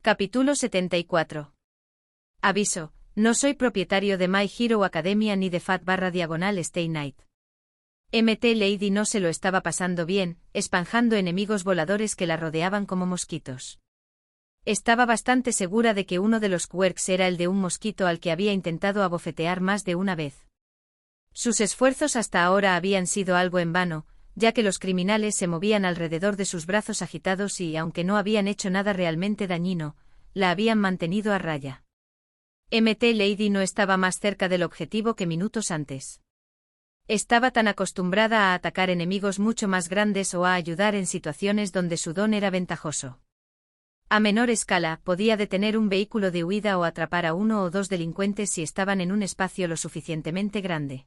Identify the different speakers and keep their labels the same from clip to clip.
Speaker 1: Capítulo 74. Aviso, no soy propietario de My Hero Academia ni de Fat_Stay Night. MT Lady no se lo estaba pasando bien, espanjando enemigos voladores que la rodeaban como mosquitos. Estaba bastante segura de que uno de los quirks era el de un mosquito al que había intentado abofetear más de una vez. Sus esfuerzos hasta ahora habían sido algo en vano, ya que los criminales se movían alrededor de sus brazos agitados y, aunque no habían hecho nada realmente dañino, la habían mantenido a raya. MT Lady no estaba más cerca del objetivo que minutos antes. Estaba tan acostumbrada a atacar enemigos mucho más grandes o a ayudar en situaciones donde su don era ventajoso. A menor escala, podía detener un vehículo de huida o atrapar a uno o dos delincuentes si estaban en un espacio lo suficientemente grande.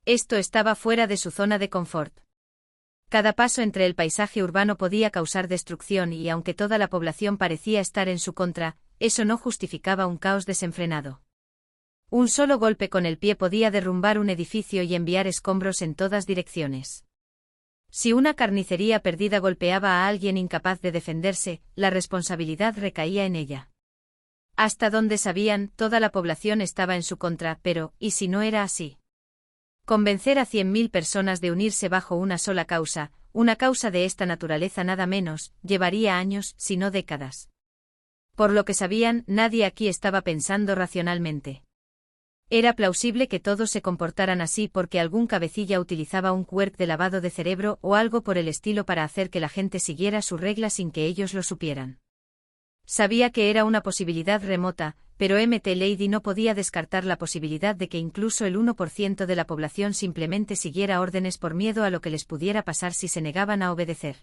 Speaker 1: Esto estaba fuera de su zona de confort. Cada paso entre el paisaje urbano podía causar destrucción y aunque toda la población parecía estar en su contra, eso no justificaba un caos desenfrenado. Un solo golpe con el pie podía derrumbar un edificio y enviar escombros en todas direcciones. Si una carnicería perdida golpeaba a alguien incapaz de defenderse, la responsabilidad recaía en ella. Hasta donde sabían, toda la población estaba en su contra, pero, ¿y si no era así? Convencer a 100.000 personas de unirse bajo una sola causa, una causa de esta naturaleza nada menos, llevaría años, si no décadas. Por lo que sabían, nadie aquí estaba pensando racionalmente. Era plausible que todos se comportaran así porque algún cabecilla utilizaba un quirk de lavado de cerebro o algo por el estilo para hacer que la gente siguiera su regla sin que ellos lo supieran. Sabía que era una posibilidad remota, pero MT Lady no podía descartar la posibilidad de que incluso el 1% de la población simplemente siguiera órdenes por miedo a lo que les pudiera pasar si se negaban a obedecer.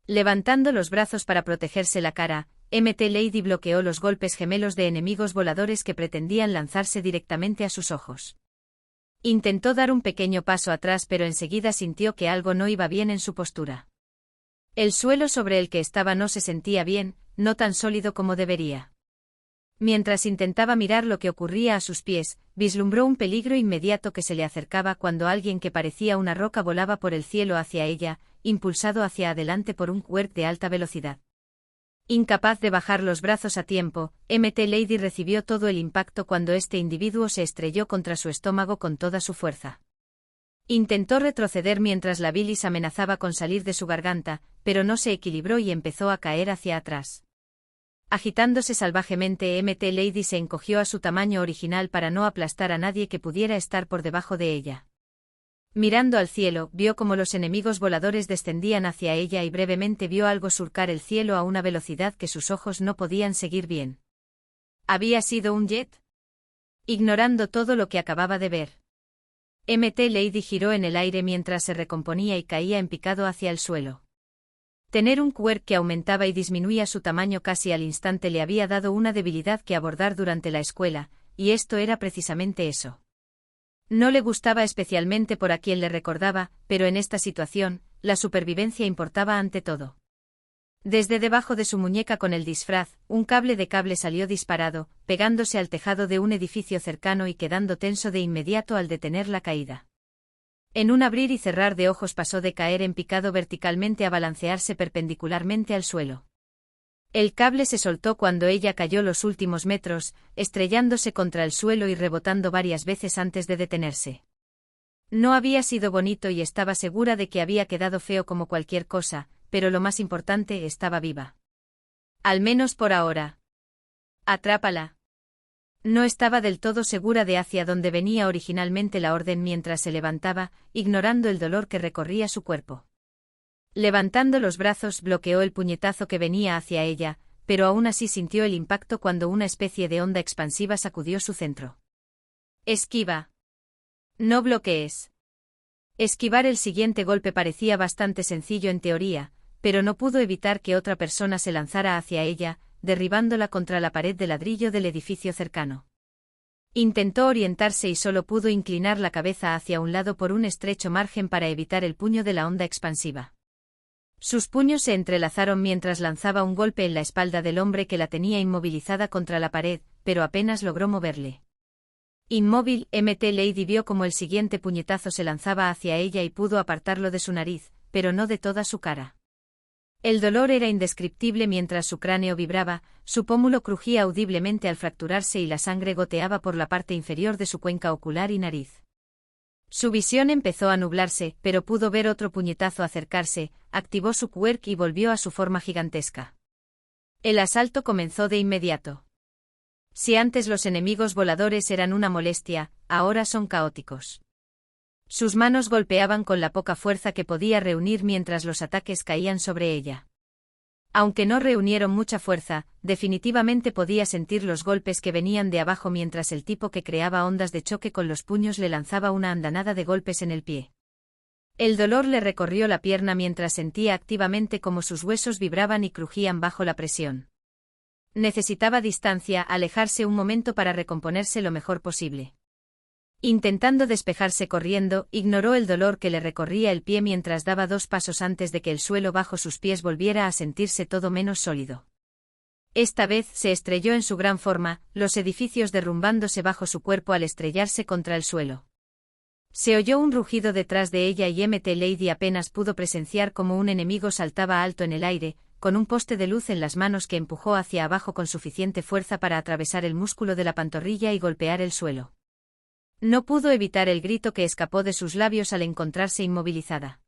Speaker 1: Levantando los brazos para protegerse la cara, MT Lady bloqueó los golpes gemelos de enemigos voladores que pretendían lanzarse directamente a sus ojos. Intentó dar un pequeño paso atrás pero enseguida sintió que algo no iba bien en su postura. El suelo sobre el que estaba no se sentía bien, no tan sólido como debería. Mientras intentaba mirar lo que ocurría a sus pies, vislumbró un peligro inmediato que se le acercaba cuando alguien que parecía una roca volaba por el cielo hacia ella, impulsado hacia adelante por un quirk de alta velocidad. Incapaz de bajar los brazos a tiempo, MT Lady recibió todo el impacto cuando este individuo se estrelló contra su estómago con toda su fuerza. Intentó retroceder mientras la bilis amenazaba con salir de su garganta, pero no se equilibró y empezó a caer hacia atrás. Agitándose salvajemente, MT Lady se encogió a su tamaño original para no aplastar a nadie que pudiera estar por debajo de ella. Mirando al cielo, vio cómo los enemigos voladores descendían hacia ella y brevemente vio algo surcar el cielo a una velocidad que sus ojos no podían seguir bien. ¿Había sido un jet? Ignorando todo lo que acababa de ver, MT Lady giró en el aire mientras se recomponía y caía en picado hacia el suelo. Tener un quirk que aumentaba y disminuía su tamaño casi al instante le había dado una debilidad que abordar durante la escuela, y esto era precisamente eso. No le gustaba especialmente por a quien le recordaba, pero en esta situación, la supervivencia importaba ante todo. Desde debajo de su muñeca con el disfraz, un cable de cable salió disparado, pegándose al tejado de un edificio cercano y quedando tenso de inmediato al detener la caída. En un abrir y cerrar de ojos pasó de caer en picado verticalmente a balancearse perpendicularmente al suelo. El cable se soltó cuando ella cayó los últimos metros, estrellándose contra el suelo y rebotando varias veces antes de detenerse. No había sido bonito y estaba segura de que había quedado feo como cualquier cosa, pero lo más importante, estaba viva. Al menos por ahora. Atrápala. No estaba del todo segura de hacia dónde venía originalmente la orden mientras se levantaba, ignorando el dolor que recorría su cuerpo. Levantando los brazos bloqueó el puñetazo que venía hacia ella, pero aún así sintió el impacto cuando una especie de onda expansiva sacudió su centro. Esquiva. No bloquees. Esquivar el siguiente golpe parecía bastante sencillo en teoría, pero no pudo evitar que otra persona se lanzara hacia ella, derribándola contra la pared de ladrillo del edificio cercano. Intentó orientarse y solo pudo inclinar la cabeza hacia un lado por un estrecho margen para evitar el puño de la onda expansiva. Sus puños se entrelazaron mientras lanzaba un golpe en la espalda del hombre que la tenía inmovilizada contra la pared, pero apenas logró moverle. Inmóvil, MT Lady vio como el siguiente puñetazo se lanzaba hacia ella y pudo apartarlo de su nariz, pero no de toda su cara. El dolor era indescriptible mientras su cráneo vibraba, su pómulo crujía audiblemente al fracturarse y la sangre goteaba por la parte inferior de su cuenca ocular y nariz. Su visión empezó a nublarse, pero pudo ver otro puñetazo acercarse, activó su quirk y volvió a su forma gigantesca. El asalto comenzó de inmediato. Si antes los enemigos voladores eran una molestia, ahora son caóticos. Sus manos golpeaban con la poca fuerza que podía reunir mientras los ataques caían sobre ella. Aunque no reunieron mucha fuerza, definitivamente podía sentir los golpes que venían de abajo mientras el tipo que creaba ondas de choque con los puños le lanzaba una andanada de golpes en el pie. El dolor le recorrió la pierna mientras sentía activamente cómo sus huesos vibraban y crujían bajo la presión. Necesitaba distancia, alejarse un momento para recomponerse lo mejor posible. Intentando despejarse corriendo, ignoró el dolor que le recorría el pie mientras daba 2 pasos antes de que el suelo bajo sus pies volviera a sentirse todo menos sólido. Esta vez se estrelló en su gran forma, los edificios derrumbándose bajo su cuerpo al estrellarse contra el suelo. Se oyó un rugido detrás de ella y Mt. Lady apenas pudo presenciar cómo un enemigo saltaba alto en el aire, con un poste de luz en las manos que empujó hacia abajo con suficiente fuerza para atravesar el músculo de la pantorrilla y golpear el suelo. No pudo evitar el grito que escapó de sus labios al encontrarse inmovilizada.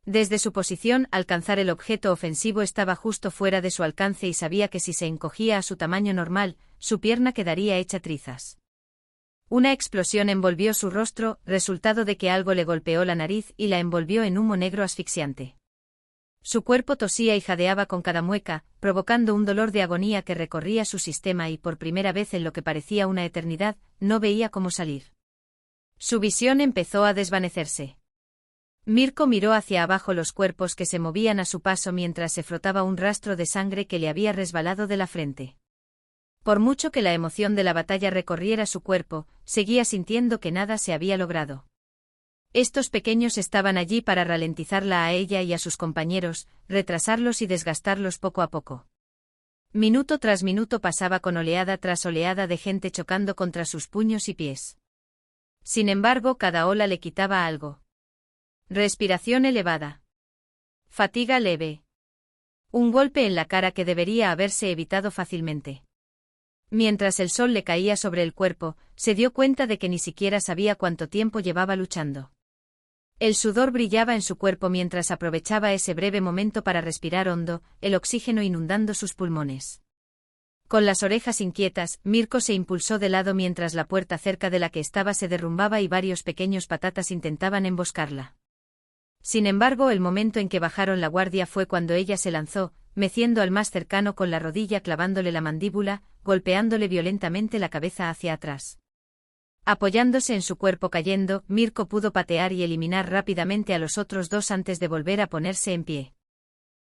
Speaker 1: Desde su posición, alcanzar el objeto ofensivo estaba justo fuera de su alcance y sabía que si se encogía a su tamaño normal, su pierna quedaría hecha trizas. Una explosión envolvió su rostro, resultado de que algo le golpeó la nariz y la envolvió en humo negro asfixiante. Su cuerpo tosía y jadeaba con cada mueca, provocando un dolor de agonía que recorría su sistema y por primera vez en lo que parecía una eternidad, no veía cómo salir. Su visión empezó a desvanecerse. Mirko miró hacia abajo los cuerpos que se movían a su paso mientras se frotaba un rastro de sangre que le había resbalado de la frente. Por mucho que la emoción de la batalla recorriera su cuerpo, seguía sintiendo que nada se había logrado. Estos pequeños estaban allí para ralentizarla a ella y a sus compañeros, retrasarlos y desgastarlos poco a poco. Minuto tras minuto pasaba con oleada tras oleada de gente chocando contra sus puños y pies. Sin embargo, cada ola le quitaba algo. Respiración elevada. Fatiga leve. Un golpe en la cara que debería haberse evitado fácilmente. Mientras el sol le caía sobre el cuerpo, se dio cuenta de que ni siquiera sabía cuánto tiempo llevaba luchando. El sudor brillaba en su cuerpo mientras aprovechaba ese breve momento para respirar hondo, el oxígeno inundando sus pulmones. Con las orejas inquietas, Mirko se impulsó de lado mientras la puerta cerca de la que estaba se derrumbaba y varios pequeños patatas intentaban emboscarla. Sin embargo, el momento en que bajaron la guardia fue cuando ella se lanzó, meciendo al más cercano con la rodilla clavándole la mandíbula, golpeándole violentamente la cabeza hacia atrás. Apoyándose en su cuerpo cayendo, Mirko pudo patear y eliminar rápidamente a los otros 2 antes de volver a ponerse en pie.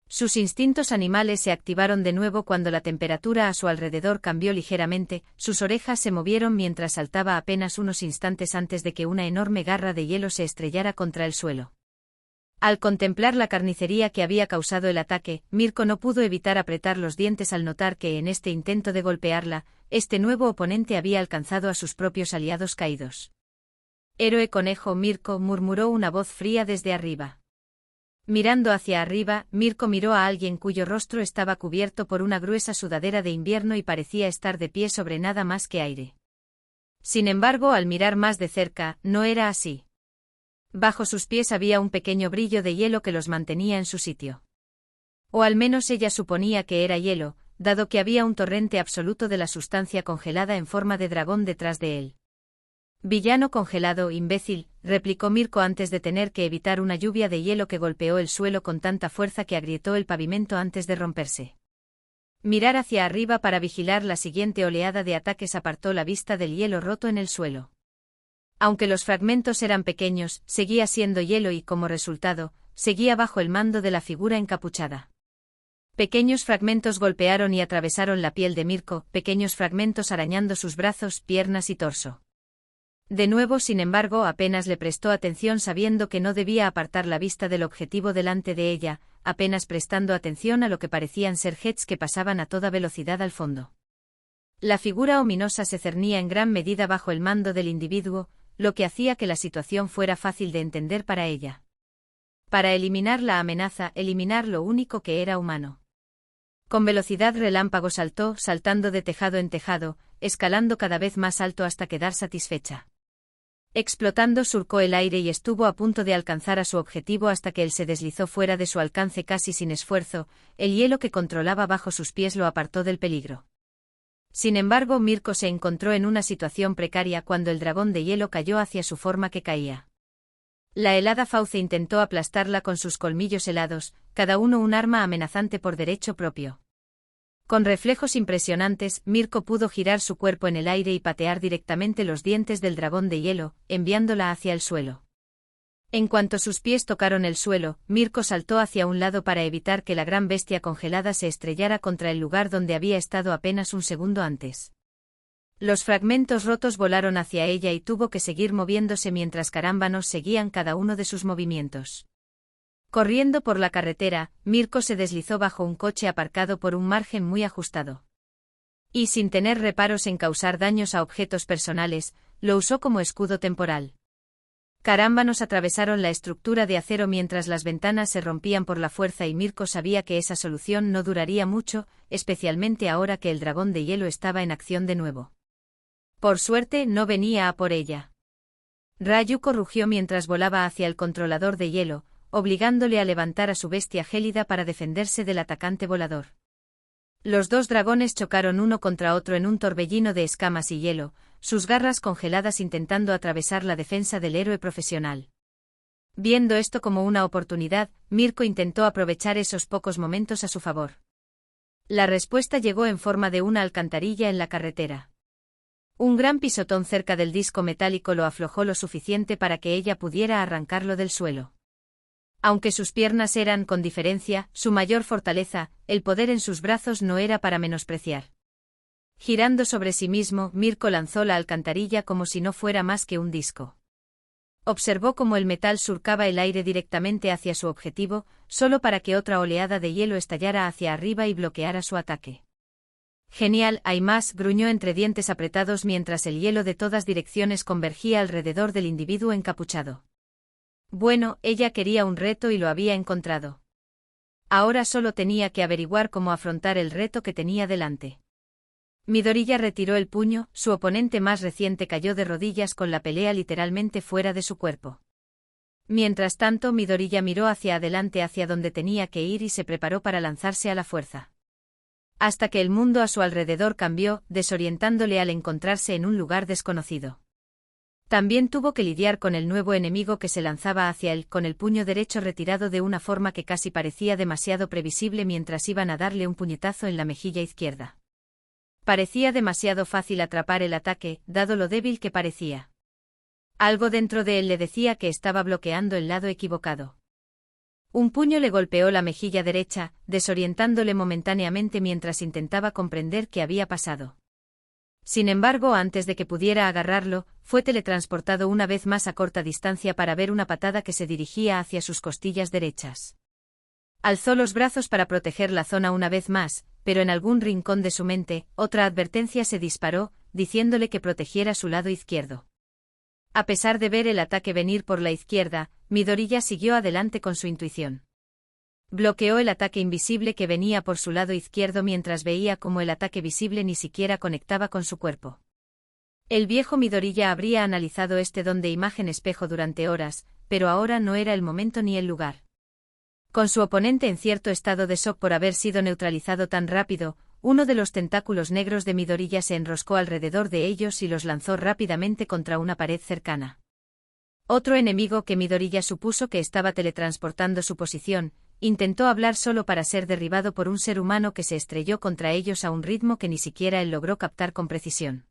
Speaker 1: Sus instintos animales se activaron de nuevo cuando la temperatura a su alrededor cambió ligeramente, sus orejas se movieron mientras saltaba apenas unos instantes antes de que una enorme garra de hielo se estrellara contra el suelo. Al contemplar la carnicería que había causado el ataque, Mirko no pudo evitar apretar los dientes al notar que en este intento de golpearla, este nuevo oponente había alcanzado a sus propios aliados caídos. Héroe conejo Mirko, murmuró una voz fría desde arriba. Mirando hacia arriba, Mirko miró a alguien cuyo rostro estaba cubierto por una gruesa sudadera de invierno y parecía estar de pie sobre nada más que aire. Sin embargo, al mirar más de cerca, no era así. Bajo sus pies había un pequeño brillo de hielo que los mantenía en su sitio. O al menos ella suponía que era hielo, dado que había un torrente absoluto de la sustancia congelada en forma de dragón detrás de él. Villano congelado, imbécil, replicó Mirko antes de tener que evitar una lluvia de hielo que golpeó el suelo con tanta fuerza que agrietó el pavimento antes de romperse. Mirar hacia arriba para vigilar la siguiente oleada de ataques apartó la vista del hielo roto en el suelo. Aunque los fragmentos eran pequeños, seguía siendo hielo y, como resultado, seguía bajo el mando de la figura encapuchada. Pequeños fragmentos golpearon y atravesaron la piel de Mirko, pequeños fragmentos arañando sus brazos, piernas y torso. De nuevo, sin embargo, apenas le prestó atención sabiendo que no debía apartar la vista del objetivo delante de ella, apenas prestando atención a lo que parecían ser jets que pasaban a toda velocidad al fondo. La figura ominosa se cernía en gran medida bajo el mando del individuo, lo que hacía que la situación fuera fácil de entender para ella. Para eliminar la amenaza, eliminar lo único que era humano. Con velocidad relámpago saltó, saltando de tejado en tejado, escalando cada vez más alto hasta quedar satisfecha. Explotando surcó el aire y estuvo a punto de alcanzar a su objetivo hasta que él se deslizó fuera de su alcance casi sin esfuerzo, el hielo que controlaba bajo sus pies lo apartó del peligro. Sin embargo, Mirko se encontró en una situación precaria cuando el dragón de hielo cayó hacia su forma que caía. La helada fauce intentó aplastarla con sus colmillos helados, cada uno un arma amenazante por derecho propio. Con reflejos impresionantes, Mirko pudo girar su cuerpo en el aire y patear directamente los dientes del dragón de hielo, enviándola hacia el suelo. En cuanto sus pies tocaron el suelo, Mirko saltó hacia un lado para evitar que la gran bestia congelada se estrellara contra el lugar donde había estado apenas un segundo antes. Los fragmentos rotos volaron hacia ella y tuvo que seguir moviéndose mientras carámbanos seguían cada uno de sus movimientos. Corriendo por la carretera, Mirko se deslizó bajo un coche aparcado por un margen muy ajustado. Y sin tener reparos en causar daños a objetos personales, lo usó como escudo temporal. Carámbanos atravesaron la estructura de acero mientras las ventanas se rompían por la fuerza y Mirko sabía que esa solución no duraría mucho, especialmente ahora que el dragón de hielo estaba en acción de nuevo. Por suerte no venía a por ella. Rayuko rugió mientras volaba hacia el controlador de hielo, obligándole a levantar a su bestia gélida para defenderse del atacante volador. Los dos dragones chocaron uno contra otro en un torbellino de escamas y hielo, sus garras congeladas intentando atravesar la defensa del héroe profesional. Viendo esto como una oportunidad, Mirko intentó aprovechar esos pocos momentos a su favor. La respuesta llegó en forma de una alcantarilla en la carretera. Un gran pisotón cerca del disco metálico lo aflojó lo suficiente para que ella pudiera arrancarlo del suelo. Aunque sus piernas eran, con diferencia, su mayor fortaleza, el poder en sus brazos no era para menospreciar. Girando sobre sí mismo, Mirko lanzó la alcantarilla como si no fuera más que un disco. Observó cómo el metal surcaba el aire directamente hacia su objetivo, solo para que otra oleada de hielo estallara hacia arriba y bloqueara su ataque. Genial, hay más, gruñó entre dientes apretados mientras el hielo de todas direcciones convergía alrededor del individuo encapuchado. Bueno, ella quería un reto y lo había encontrado. Ahora solo tenía que averiguar cómo afrontar el reto que tenía delante. Midoriya retiró el puño, su oponente más reciente cayó de rodillas con la pelea literalmente fuera de su cuerpo. Mientras tanto, Midoriya miró hacia adelante hacia donde tenía que ir y se preparó para lanzarse a la fuerza. Hasta que el mundo a su alrededor cambió, desorientándole al encontrarse en un lugar desconocido. También tuvo que lidiar con el nuevo enemigo que se lanzaba hacia él, con el puño derecho retirado de una forma que casi parecía demasiado previsible mientras iban a darle un puñetazo en la mejilla izquierda. Parecía demasiado fácil atrapar el ataque, dado lo débil que parecía. Algo dentro de él le decía que estaba bloqueando el lado equivocado. Un puño le golpeó la mejilla derecha, desorientándole momentáneamente mientras intentaba comprender qué había pasado. Sin embargo, antes de que pudiera agarrarlo, fue teletransportado una vez más a corta distancia para ver una patada que se dirigía hacia sus costillas derechas. Alzó los brazos para proteger la zona una vez más, pero en algún rincón de su mente, otra advertencia se disparó, diciéndole que protegiera su lado izquierdo. A pesar de ver el ataque venir por la izquierda, Midoriya siguió adelante con su intuición. Bloqueó el ataque invisible que venía por su lado izquierdo mientras veía cómo el ataque visible ni siquiera conectaba con su cuerpo. El viejo Midoriya habría analizado este don de imagen espejo durante horas, pero ahora no era el momento ni el lugar. Con su oponente en cierto estado de shock por haber sido neutralizado tan rápido, uno de los tentáculos negros de Midoriya se enroscó alrededor de ellos y los lanzó rápidamente contra una pared cercana. Otro enemigo que Midoriya supuso que estaba teletransportando su posición, intentó hablar solo para ser derribado por un ser humano que se estrelló contra ellos a un ritmo que ni siquiera él logró captar con precisión.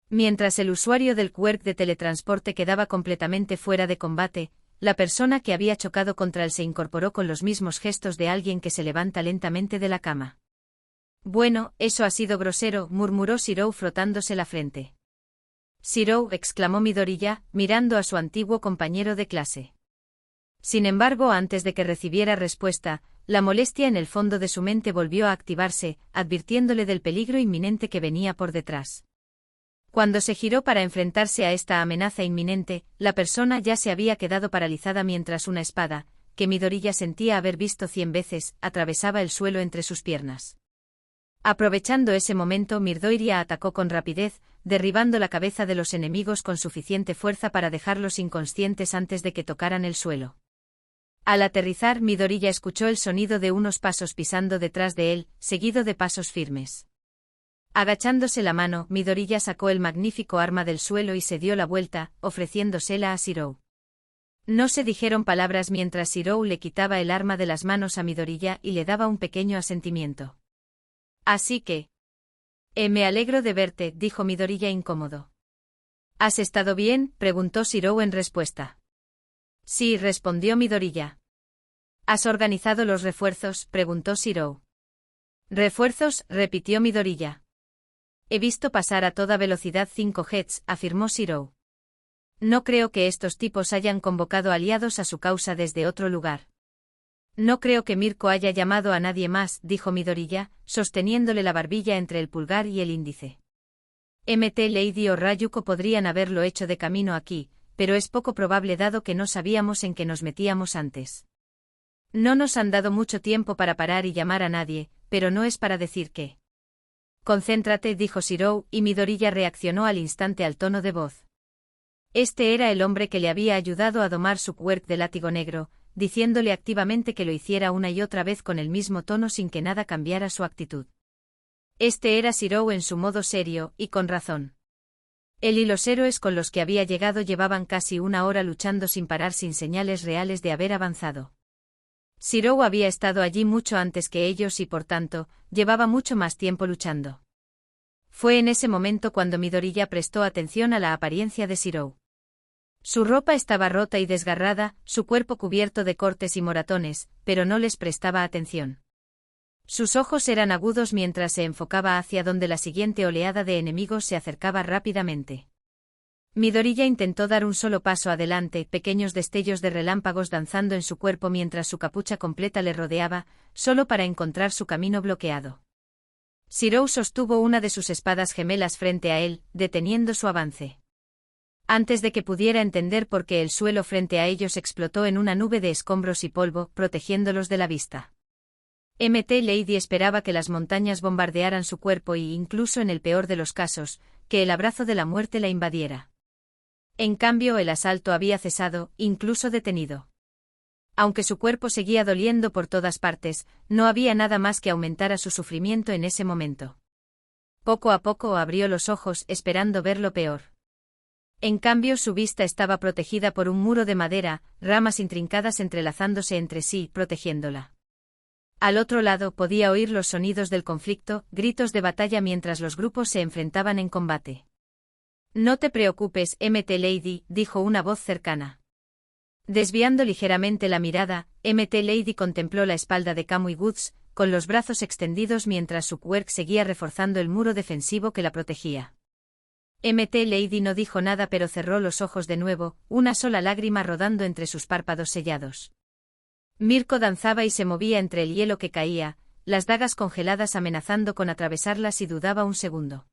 Speaker 1: Mientras el usuario del quirk de teletransporte quedaba completamente fuera de combate, la persona que había chocado contra él se incorporó con los mismos gestos de alguien que se levanta lentamente de la cama. Bueno, eso ha sido grosero, murmuró Shirou frotándose la frente. Shirou, exclamó Midoriya, mirando a su antiguo compañero de clase. Sin embargo, antes de que recibiera respuesta, la molestia en el fondo de su mente volvió a activarse, advirtiéndole del peligro inminente que venía por detrás. Cuando se giró para enfrentarse a esta amenaza inminente, la persona ya se había quedado paralizada mientras una espada, que Midoriya sentía haber visto 100 veces, atravesaba el suelo entre sus piernas. Aprovechando ese momento, Midoriya atacó con rapidez, derribando la cabeza de los enemigos con suficiente fuerza para dejarlos inconscientes antes de que tocaran el suelo. Al aterrizar, Midoriya escuchó el sonido de unos pasos pisando detrás de él, seguido de pasos firmes. Agachándose la mano, Midoriya sacó el magnífico arma del suelo y se dio la vuelta, ofreciéndosela a Shirou. No se dijeron palabras mientras Shirou le quitaba el arma de las manos a Midoriya y le daba un pequeño asentimiento. Así que... me alegro de verte, dijo Midoriya incómodo. ¿Has estado bien?, preguntó Shirou en respuesta. Sí, respondió Midoriya. ¿Has organizado los refuerzos?, preguntó Shirou. ¿Refuerzos?, repitió Midoriya. He visto pasar a toda velocidad 5 jets, afirmó Shirou. No creo que estos tipos hayan convocado aliados a su causa desde otro lugar. No creo que Mirko haya llamado a nadie más, dijo Midoriya, sosteniéndole la barbilla entre el pulgar y el índice. Mt. Lady o Rayuko podrían haberlo hecho de camino aquí, pero es poco probable dado que no sabíamos en qué nos metíamos antes. No nos han dado mucho tiempo para parar y llamar a nadie, pero no es para decir que... Concéntrate, dijo Shirou, y Midoriya reaccionó al instante al tono de voz. Este era el hombre que le había ayudado a domar su quirk de látigo negro, diciéndole activamente que lo hiciera una y otra vez con el mismo tono sin que nada cambiara su actitud. Este era Shirou en su modo serio, y con razón. Él y los héroes con los que había llegado llevaban casi una hora luchando sin parar sin señales reales de haber avanzado. Shirou había estado allí mucho antes que ellos y por tanto, llevaba mucho más tiempo luchando. Fue en ese momento cuando Midoriya prestó atención a la apariencia de Shirou. Su ropa estaba rota y desgarrada, su cuerpo cubierto de cortes y moratones, pero no les prestaba atención. Sus ojos eran agudos mientras se enfocaba hacia donde la siguiente oleada de enemigos se acercaba rápidamente. Midoriya intentó dar un solo paso adelante, pequeños destellos de relámpagos danzando en su cuerpo mientras su capucha completa le rodeaba, solo para encontrar su camino bloqueado. Shirou sostuvo una de sus espadas gemelas frente a él, deteniendo su avance. Antes de que pudiera entender por qué el suelo frente a ellos explotó en una nube de escombros y polvo, protegiéndolos de la vista. Mt. Lady esperaba que las montañas bombardearan su cuerpo y, incluso en el peor de los casos, que el abrazo de la muerte la invadiera. En cambio, el asalto había cesado, incluso detenido. Aunque su cuerpo seguía doliendo por todas partes, no había nada más que aumentara su sufrimiento en ese momento. Poco a poco abrió los ojos, esperando ver lo peor. En cambio, su vista estaba protegida por un muro de madera, ramas intrincadas entrelazándose entre sí, protegiéndola. Al otro lado podía oír los sonidos del conflicto, gritos de batalla mientras los grupos se enfrentaban en combate. No te preocupes, Mt. Lady, dijo una voz cercana. Desviando ligeramente la mirada, Mt. Lady contempló la espalda de Kamui Woods, con los brazos extendidos mientras su quirk seguía reforzando el muro defensivo que la protegía. Mt. Lady no dijo nada pero cerró los ojos de nuevo, una sola lágrima rodando entre sus párpados sellados. Mirko danzaba y se movía entre el hielo que caía, las dagas congeladas amenazando con atravesarlas y dudaba un segundo.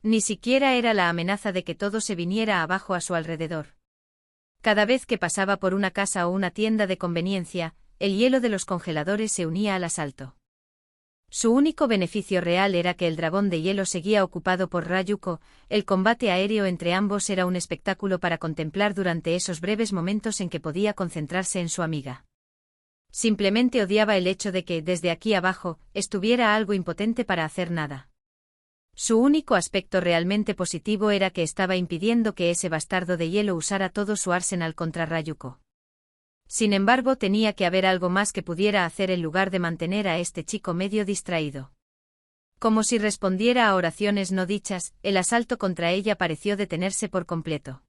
Speaker 1: Ni siquiera era la amenaza de que todo se viniera abajo a su alrededor. Cada vez que pasaba por una casa o una tienda de conveniencia, el hielo de los congeladores se unía al asalto. Su único beneficio real era que el dragón de hielo seguía ocupado por Rayuko, el combate aéreo entre ambos era un espectáculo para contemplar durante esos breves momentos en que podía concentrarse en su amiga. Simplemente odiaba el hecho de que, desde aquí abajo, estuviera algo impotente para hacer nada. Su único aspecto realmente positivo era que estaba impidiendo que ese bastardo de hielo usara todo su arsenal contra Rayuko. Sin embargo, tenía que haber algo más que pudiera hacer en lugar de mantener a este chico medio distraído. Como si respondiera a oraciones no dichas, el asalto contra ella pareció detenerse por completo.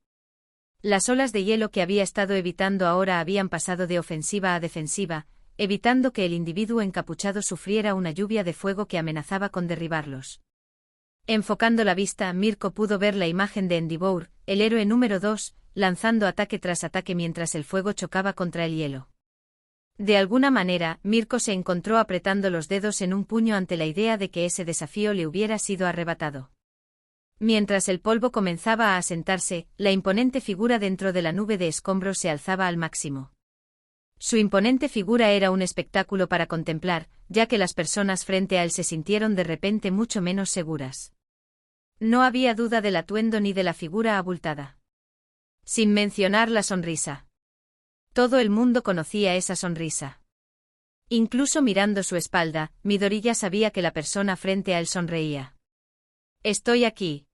Speaker 1: Las olas de hielo que había estado evitando ahora habían pasado de ofensiva a defensiva, evitando que el individuo encapuchado sufriera una lluvia de fuego que amenazaba con derribarlos. Enfocando la vista, Mirko pudo ver la imagen de Endeavor, el héroe número 2, lanzando ataque tras ataque mientras el fuego chocaba contra el hielo. De alguna manera, Mirko se encontró apretando los dedos en un puño ante la idea de que ese desafío le hubiera sido arrebatado. Mientras el polvo comenzaba a asentarse, la imponente figura dentro de la nube de escombros se alzaba al máximo. Su imponente figura era un espectáculo para contemplar, ya que las personas frente a él se sintieron de repente mucho menos seguras. No había duda del atuendo ni de la figura abultada. Sin mencionar la sonrisa. Todo el mundo conocía esa sonrisa. Incluso mirando su espalda, Midoriya sabía que la persona frente a él sonreía. «Estoy aquí»,